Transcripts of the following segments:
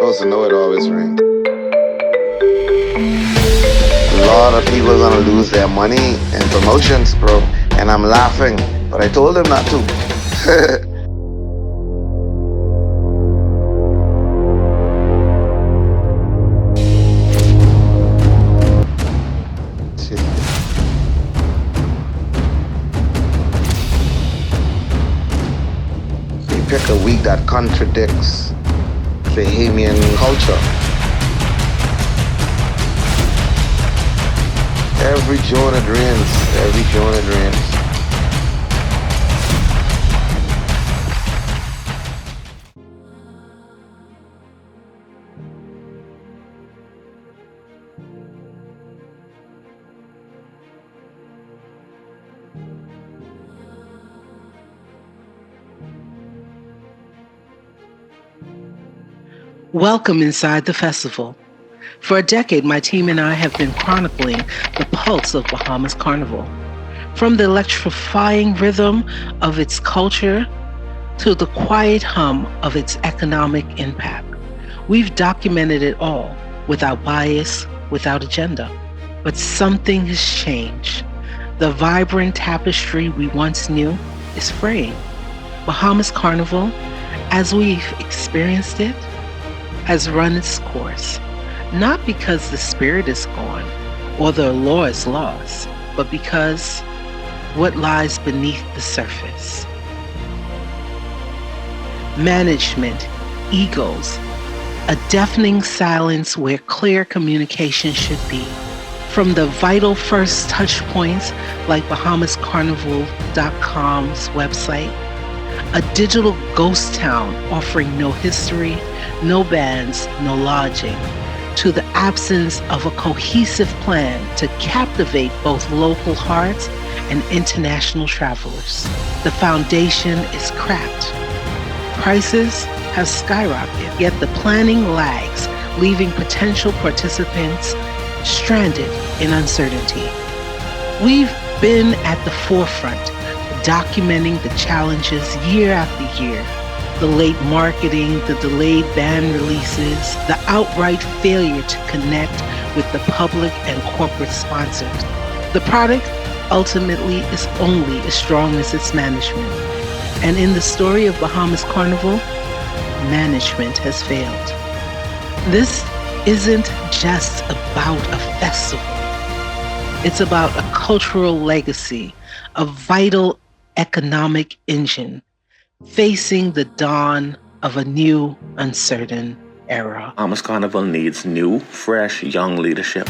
supposed to know it always rains. A lot of people are gonna lose their money in promotions, bro. And I'm laughing, but I told them not to. You pick a week that contradicts Bahamian culture. Every June it rains. Every June it rains. Welcome inside the festival. For a decade, my team and I have been chronicling the pulse of Bahamas Carnival. From the electrifying rhythm of its culture to the quiet hum of its economic impact. We've documented it all without bias, without agenda. But something has changed. The vibrant tapestry we once knew is fraying. Bahamas Carnival, as we've experienced it, has run its course, not because the spirit is gone or the allure is lost, but because what lies beneath the surface. Management, egos, a deafening silence where clear communication should be. From the vital first touch points like BahamasCarnival.com's website, a digital ghost town offering no history, no bands, no lodging, to the absence of a cohesive plan to captivate both local hearts and international travelers. The foundation is cracked. Prices have skyrocketed, yet the planning lags, leaving potential participants stranded in uncertainty. We've been at the forefront, documenting the challenges year after year. The late marketing, the delayed band releases, the outright failure to connect with the public and corporate sponsors. The product ultimately is only as strong as its management. And in the story of Bahamas Carnival, management has failed. This isn't just about a festival. It's about a cultural legacy, a vital economic engine, facing the dawn of a new, uncertain era. Bahamas Carnival needs new, fresh, young leadership.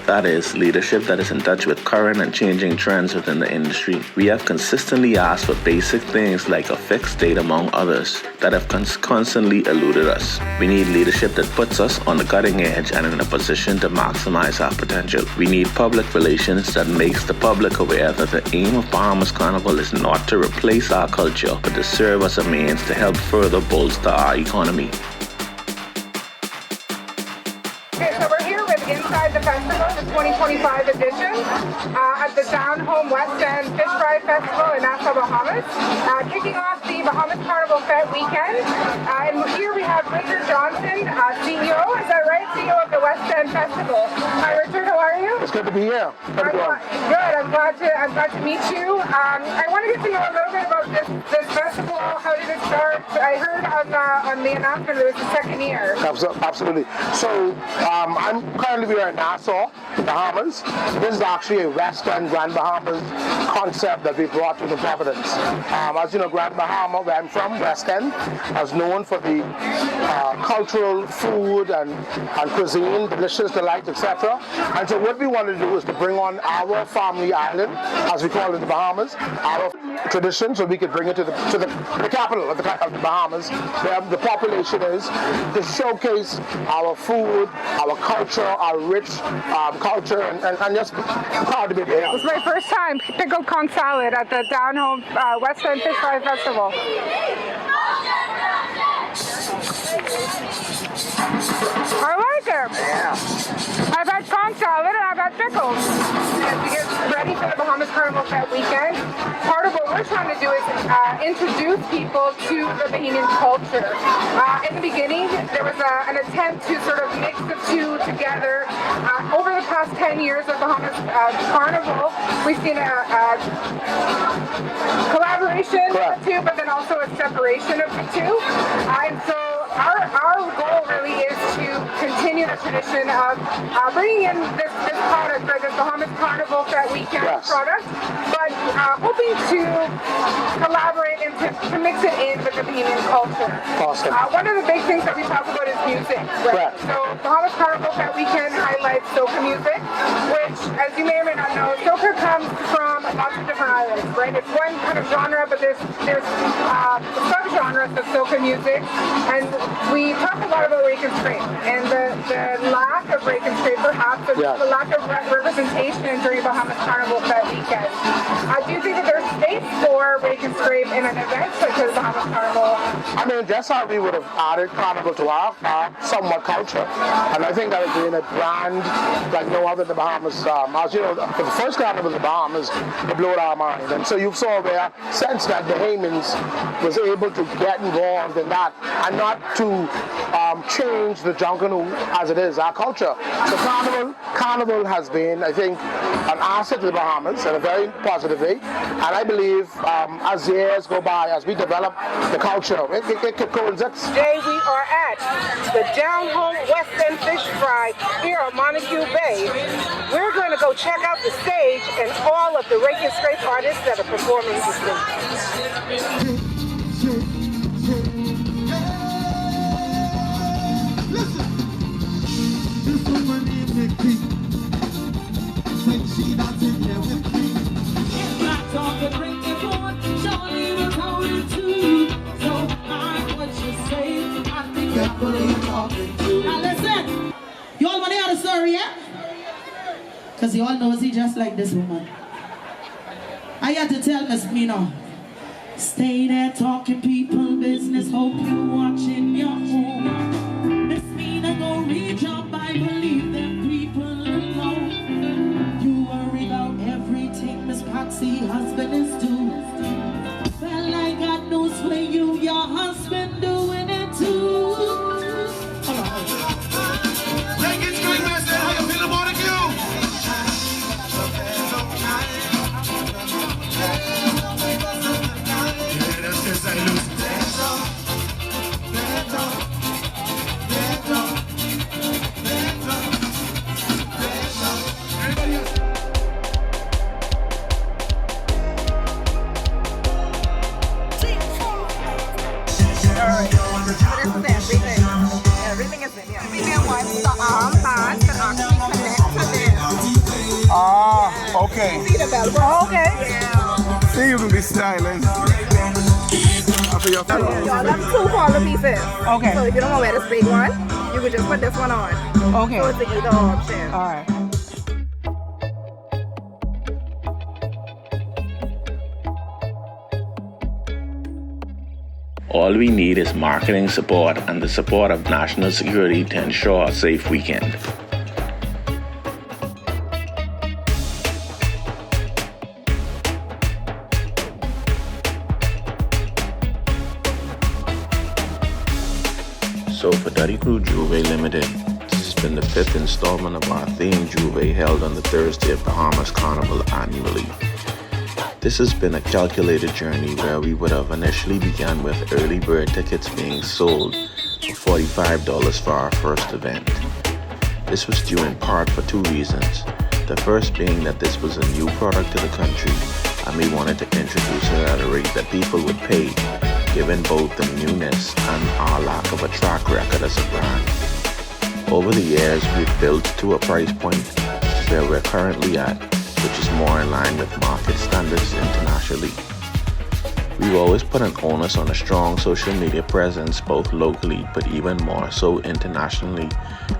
That is, leadership that is in touch with current and changing trends within the industry. We have consistently asked for basic things like a fixed date, among others, that have constantly eluded us. We need leadership that puts us on the cutting edge and in a position to maximize our potential. We need public relations that makes the public aware that the aim of Bahamas Carnival is not to replace our culture, but to serve as a means to help further bolster our economy. Inside the festival, the 2025 edition, at the Down Home West End Fish Fry Festival in Nassau, Bahamas, kicking off the Bahamas Carnival Fete Weekend. And here we have Richard Johnson, CEO, is that right? CEO of the West End Festival. Hi Richard, how are you? It's good to be here. Good, I'm glad to meet you. I want to get to know a little bit about this festival. How did it start? I heard on the announcement that it was the second year. Absolutely. So I'm currently here in Nassau, Bahamas. This is actually a West End Grand Bahamas concept that we brought to New Providence. As you know, Grand Bahama, where I'm from, West End, is known for the cultural food and cuisine, delicious delights, etc. And so what we want to do is to bring on our family island, as we call it, the Bahamas, our tradition, so we could bring it to the capital of the Bahamas, where the population is, to showcase our food, our culture, our rich culture, and just proud to be there. It was my first time pickled conch salad at the Down Home West End Fish Fry Festival. I like it. Yeah. I've had conch salad and I've got pickles. And to get ready for the Bahamas Carnival Fete Weekend, part of what we're trying to do is introduce people to the Bahamian culture. In the beginning, there was an attempt to sort of mix the two together. Over the past 10 years of Bahamas Carnival, we've seen a collaboration of the two, but then also a separation of the two. And so our goal really is to continue the tradition of bringing in this product, right, this Bahamas Carnival Fete Weekend product, but hoping to collaborate and to mix it in with the Bahamian culture. Awesome. One of the big things that we talk about is music. Right? So Bahamas Carnival Fete Weekend highlights soca music, which, as you may or may not know, soca comes from lots of different islands, right? It's one kind of genre, but there's subgenres of soca music, and we talk a lot about rake and scrape, and the lack of rake and scrape, perhaps, the lack of representation during Bahamas Carnival Fete Weekend. Do you think that there's space for rake and scrape in an event such as Bahamas Carnival? I mean, just how we would have added Carnival to our somewhat culture, and I think that it's been a brand like no other in the Bahamas. As you know, for the first Carnival in the Bahamas, it blew our mind, and so you saw where since that Bahamians was able to get involved in that and not to change the Junkanoo as it is, our culture. So Carnival has been, I think, an asset to the Bahamas in a very positive way, and I believe as years go by, as we develop the culture, it could coexist. Today we are at the Down Home West End Fish Fry here on Montague Bay. We're going to go check out the stage and all of the rake and scrape artists that are performing this week. Now listen, you all want to hear the story, yeah? Because you all know he just like this woman. I had to tell Miss Mina, stay there talking people business, hope you watching your home. Miss Mina go read your Bible, leave them people alone. You worry about everything Miss Patsy husband is doing. Well, I got news for you, your husband doing it too. Everything is in here. Everything wants the arm band that actually connects to this. Ah, okay. See the bell? Okay. Yeah. See, you will be styling. Y'all have two collar pieces. Okay. So if you don't want to wear this big one, you could just put this one on. Okay. So it's either option. Alright. All we need is marketing support and the support of national security to ensure a safe weekend. So for Dirty Crew Juve Limited, this has been the 5th installment of our theme Juve held on the Thursday of Bahamas Carnival annually. This has been a calculated journey where we would have initially begun with early bird tickets being sold for $45 for our first event. This was due in part for two reasons. The first being that this was a new product to the country and we wanted to introduce it at a rate that people would pay, given both the newness and our lack of a track record as a brand. Over the years, we've built to a price point where we're currently at, which is more in line with market standards internationally. We've always put an onus on a strong social media presence both locally but even more so internationally,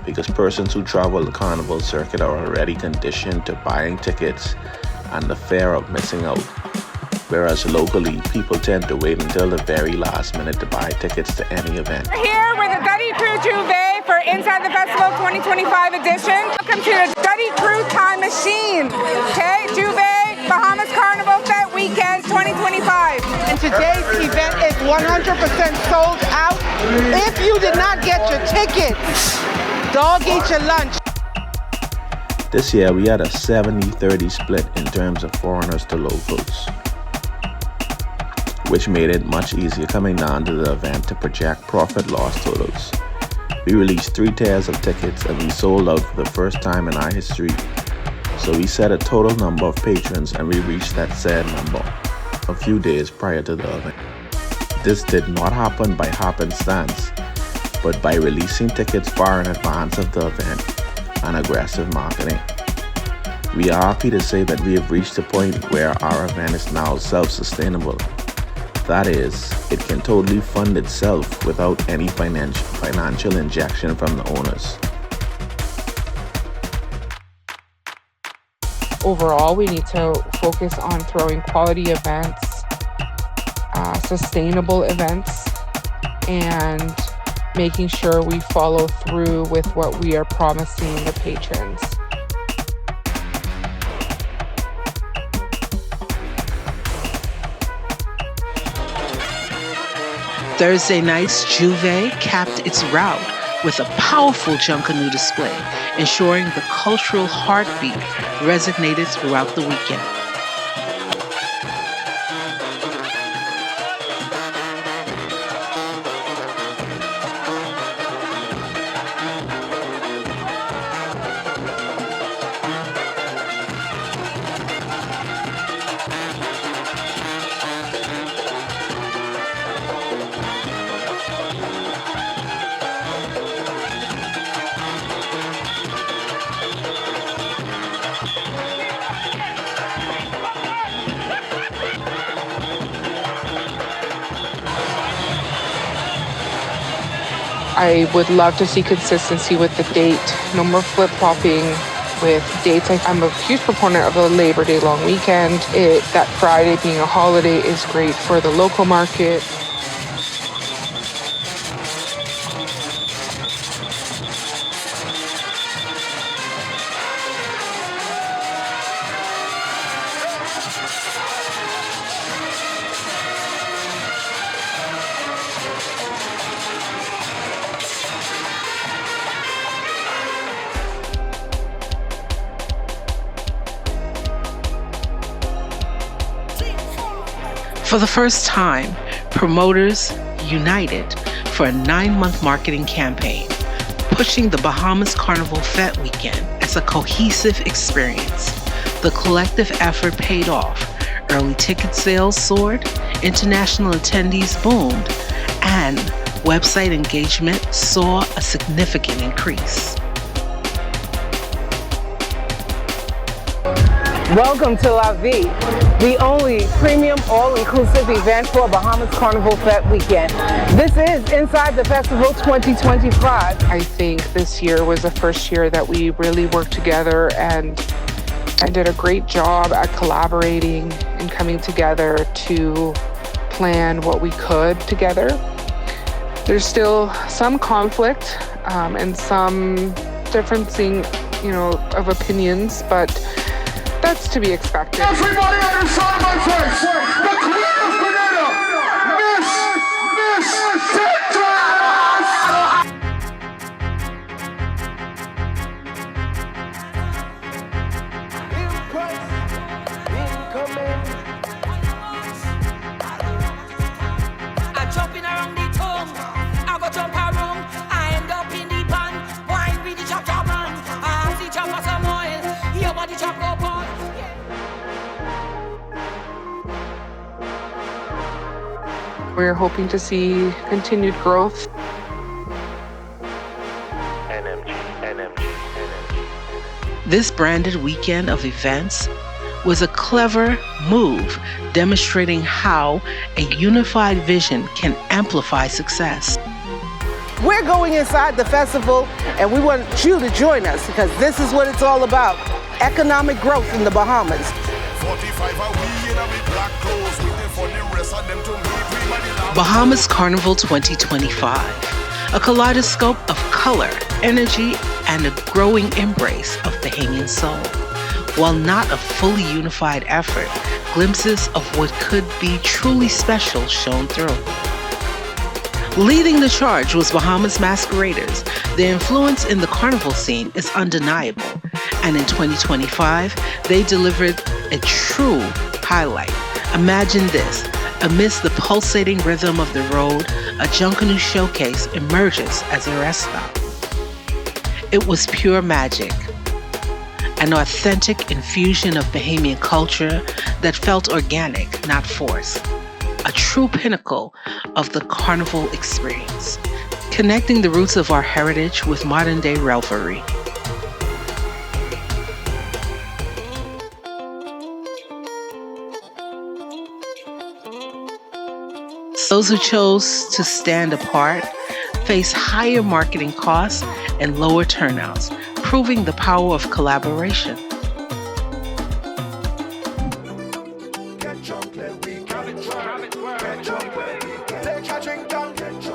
because persons who travel the carnival circuit are already conditioned to buying tickets and the fear of missing out. Whereas locally, people tend to wait until the very last minute to buy tickets to any event. We're here with the Dirty Crew Juve for for Inside the Festival 2025 edition. Welcome to the Study Cruise Time Machine. Okay, Juve, Bahamas Carnival Fete Weekend 2025. And today's event is 100% sold out. If you did not get your tickets, dog eat your lunch. This year we had a 70-30 split in terms of foreigners to locals, which made it much easier coming down to the event to project profit-loss totals. We released 3 tiers of tickets and we sold out for the first time in our history. So we set a total number of patrons and we reached that said number a few days prior to the event. This did not happen by happenstance, but by releasing tickets far in advance of the event and aggressive marketing. We are happy to say that we have reached a point where our event is now self-sustainable. That is, it can totally fund itself without any financial injection from the owners. Overall, we need to focus on throwing quality events, sustainable events, and making sure we follow through with what we are promising the patrons. Thursday night's Juve capped its route with a powerful Junkanoo display, ensuring the cultural heartbeat resonated throughout the weekend. I would love to see consistency with the date. No more flip-flopping with dates. I'm a huge proponent of a Labor Day long weekend. That Friday being a holiday is great for the local market. For the first time, promoters united for a 9-month marketing campaign, pushing the Bahamas Carnival Fete Weekend as a cohesive experience. The collective effort paid off. Early ticket sales soared, international attendees boomed, and website engagement saw a significant increase. Welcome to La Vie, the only premium all-inclusive event for Bahamas Carnival Fete Weekend. This is Inside the Festival 2025. I think this year was the first year that we really worked together and did a great job at collaborating and coming together to plan what we could together. There's still some conflict and some differencing, of opinions, but that's to be expected. Everybody understand my face. The Queen of Grenada, Miss Tetras. I'm jumping around the tongue. I go jump around. I end up in the pan. Wine with the chop man. I see chop for some oil. Your body chop go on. We're hoping to see continued growth. This branded weekend of events was a clever move, demonstrating how a unified vision can amplify success. We're going inside the festival, and we want you to join us because this is what it's all about: economic growth in the Bahamas. 45 are we in our black clothes, waiting for the rest of them to meet. Bahamas Carnival 2025, a kaleidoscope of color energy and a growing embrace of Bahamian soul. While not a fully unified effort, glimpses of what could be truly special shone through. Leading the charge was Bahamas Masqueraders. Their influence in the carnival scene is undeniable, and in 2025, they delivered a true highlight. Imagine this. Amidst the pulsating rhythm of the road, a Junkanoo showcase emerges as a rest stop. It was pure magic, an authentic infusion of Bahamian culture that felt organic, not forced. A true pinnacle of the carnival experience, connecting the roots of our heritage with modern-day revelry. Those who chose to stand apart face higher marketing costs and lower turnouts, proving the power of collaboration.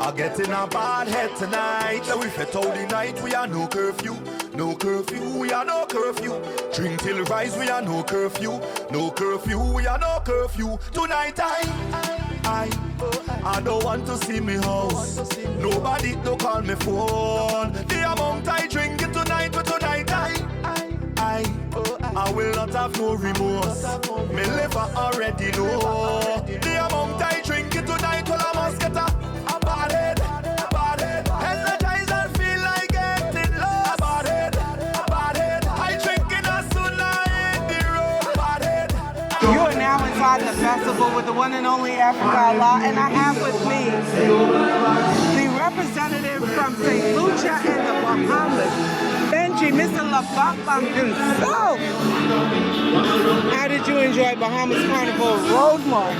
I get in a bad head tonight. So if it's all the night, we are no curfew. No curfew, we are no curfew. Drink till rise, we are no curfew. No curfew, we are no curfew. Tonight I don't want to see me house. Nobody to call me phone. The amount I drink it tonight, but tonight I will not have no remorse. Me liver already know. The amount I drink it tonight, well I must get a bad head. Energize and feel like getting lost. A bad head. I drink it as soon as I hit the road. Bad head. You are now inside the festival with the one and only Africa Allah, and I have with me the representative from St. Lucia and the Bahamas, Benji, Mr. LaBamba himself. How did you enjoy Bahamas Carnival Road March?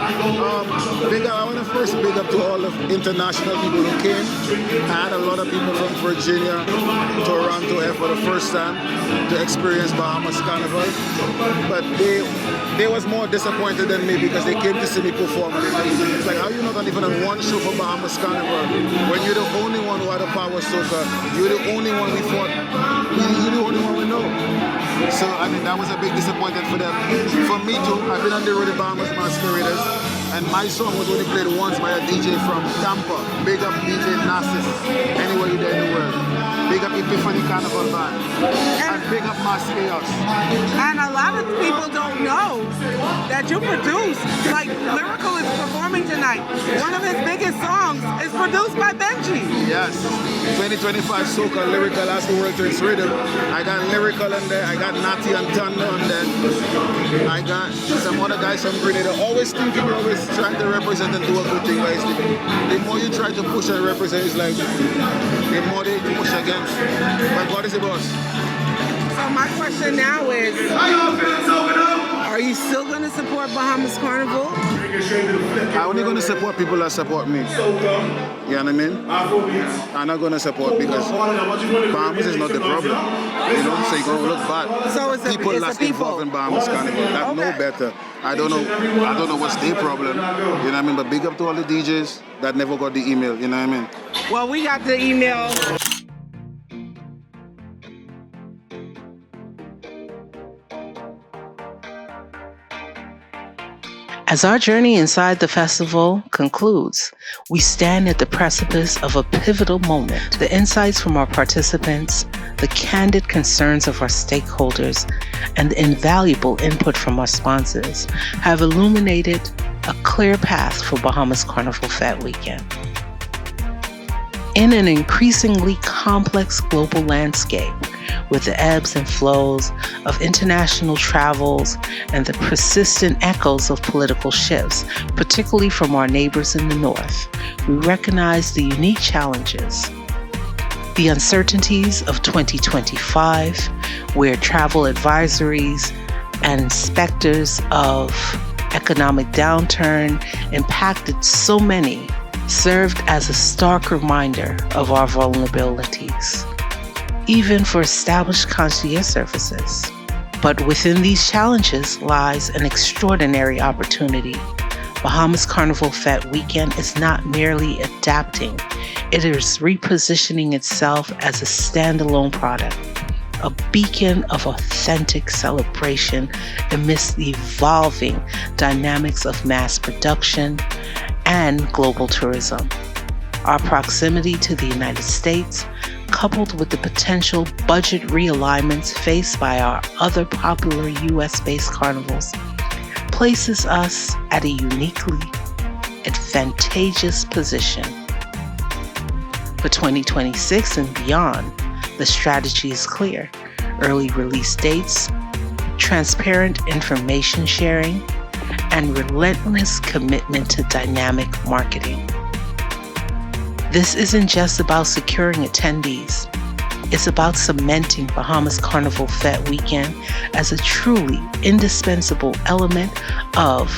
I want to first big up to all the international people who came. I had a lot of people from Virginia, Toronto here for the first time to experience Bahamas Carnival. But they was more disappointed than me because they came to see me perform. And it's like, how you not even on one show for Bahamas Carnival when you're the only one who had a power soca, you're the only one we fought, you're the only one we know. So, I mean, that was a big disappointment for them. For me too, I've been on the road with Bahamas Masqueraders, and my song was only played once by a DJ from Tampa. Big up DJ Nassis, anywhere you're there in the world. Big up Epiphany Carnival Band, and big up Mass Chaos. And a lot of people don't know that you produced, like Lyrical is performing tonight. One of his biggest songs is produced by Benji. Yes, 2025 Soca Lyrical has the world to its rhythm. I got Lyrical in there, I got Natty and Thunder on there. I got some other guys from Grenada. Always thinking, you're always trying to represent and do a good thing. The more you try to push and represent, it's like the more they push against. But God is the boss. So my question now is, are you still going to support Bahamas Carnival? I'm only going to support people that support me. You know what I mean? I'm not going to support because Bahamas is not the problem. You know, so you're going to look bad. So it's people that's involved in Bahamas Carnival that know better. I don't know what's their problem. You know what I mean? But big up to all the DJs that never got the email. You know what I mean? Well, we got the email. As our journey inside the festival concludes, we stand at the precipice of a pivotal moment. The insights from our participants, the candid concerns of our stakeholders, and the invaluable input from our sponsors have illuminated a clear path for Bahamas Carnival Fete Weekend. In an increasingly complex global landscape, with the ebbs and flows of international travels and the persistent echoes of political shifts, particularly from our neighbors in the north, we recognize the unique challenges, the uncertainties of 2025, where travel advisories and specters of economic downturn impacted so many, served as a stark reminder of our vulnerabilities, even for established concierge services. But within these challenges lies an extraordinary opportunity, Bahamas Carnival Fete Weekend is not merely adapting, it is repositioning itself as a standalone product, a beacon of authentic celebration amidst the evolving dynamics of mass production and global tourism. Our proximity to the United States, coupled with the potential budget realignments faced by our other popular US-based carnivals, places us at a uniquely advantageous position. For 2026 and beyond, the strategy is clear. Early release dates, transparent information sharing, and relentless commitment to dynamic marketing. This isn't just about securing attendees. It's about cementing Bahamas Carnival Fete Weekend as a truly indispensable element of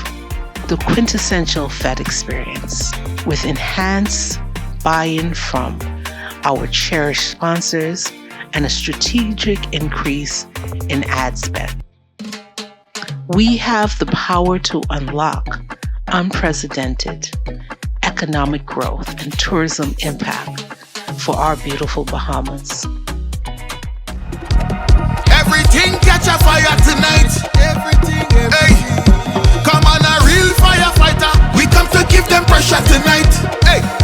the quintessential Fete experience, with enhanced buy-in from our cherished sponsors and a strategic increase in ad spend. We have the power to unlock unprecedented economic growth and tourism impact for our beautiful Bahamas. Everything catch a fire tonight. Everything. Hey, come on, a real firefighter. We come to give them pressure tonight. Hey.